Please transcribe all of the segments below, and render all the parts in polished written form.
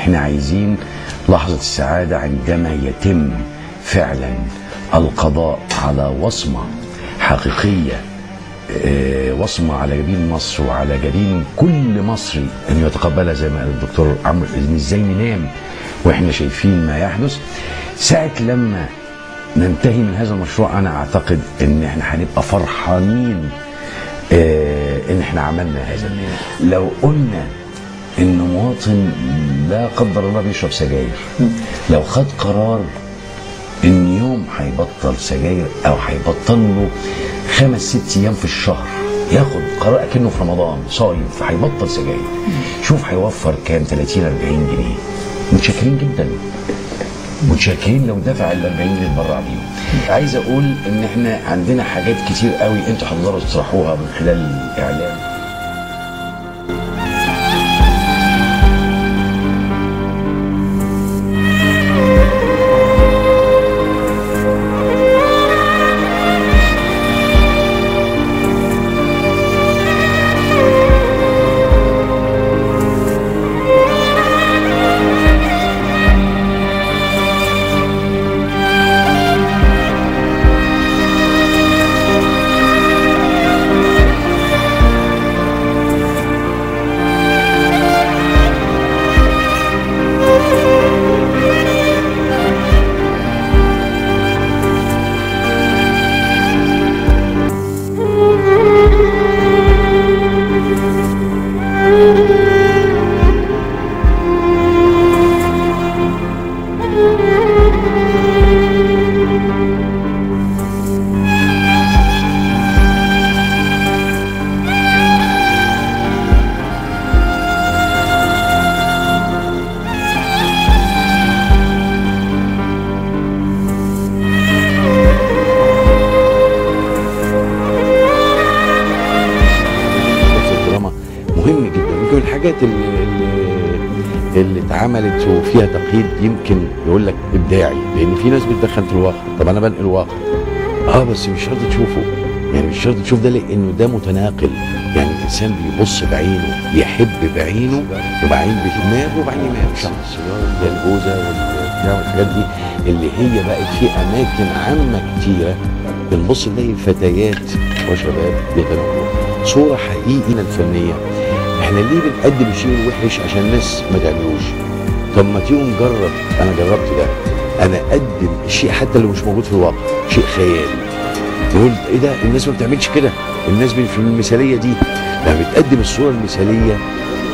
احنا عايزين لحظة السعادة عندما يتم فعلا القضاء على وصمة حقيقية، وصمة على جبين مصر وعلى جبين كل مصري أن يتقبلها، زي ما قال الدكتور عمرو، إن إزاي ننام وإحنا شايفين ما يحدث. ساعة لما ننتهي من هذا المشروع أنا أعتقد إن إحنا هنبقى فرحانين إن إحنا عملنا هذا. لو قلنا إن مواطن لا قدر الله بيشرب سجاير، لو خد قرار إن يوم هيبطل سجاير أو هيبطل له 5-6 أيام في الشهر، ياخد قرار أكنه في رمضان صايم فهيبطل سجاير، شوف هيوفر كام؟ 30-40 جنيه. متشكرين جدا، متشكرين لو دفع ال 40 اللي اتبرع بيهم. عايز اقول ان احنا عندنا حاجات كتير قوي انتوا هتقدروا تطرحوها من خلال الاعلام. مهم جدا. يمكن الحاجات اللي اتعملت وفيها تقييد يمكن يقول لك ابداعي، لان في ناس بتدخل في الواقع. طب انا بنقل واقع بس مش شرط تشوفه، يعني مش شرط تشوف ده لانه ده متناقل. يعني الانسان بيبص بعينه، يحب بعينه وبعين بدماغه وبعين دماغه. شخص ده الجوزه والحاجات دي اللي هي بقت في اماكن عامه كتيره بنبص نلاقي فتيات وشباب بيتناولوا صوره حقيقيه الفنيه. احنا ليه بنقدم الشيء الوحش عشان الناس ما تعملوش؟ طب ما تيجوا نجرب. انا جربت ده، انا اقدم الشيء حتى لو مش موجود في الواقع، شيء خيالي. نقول ايه ده؟ الناس ما بتعملش كده، الناس في المثاليه دي. لما بتقدم الصوره المثاليه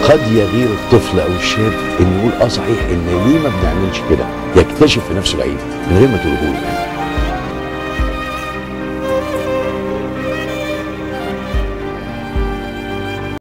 قد يغير الطفل او الشاب ان يقول صحيح ان ليه ما بنعملش كده، يكتشف في نفسه العيب من غير ما تقوله له.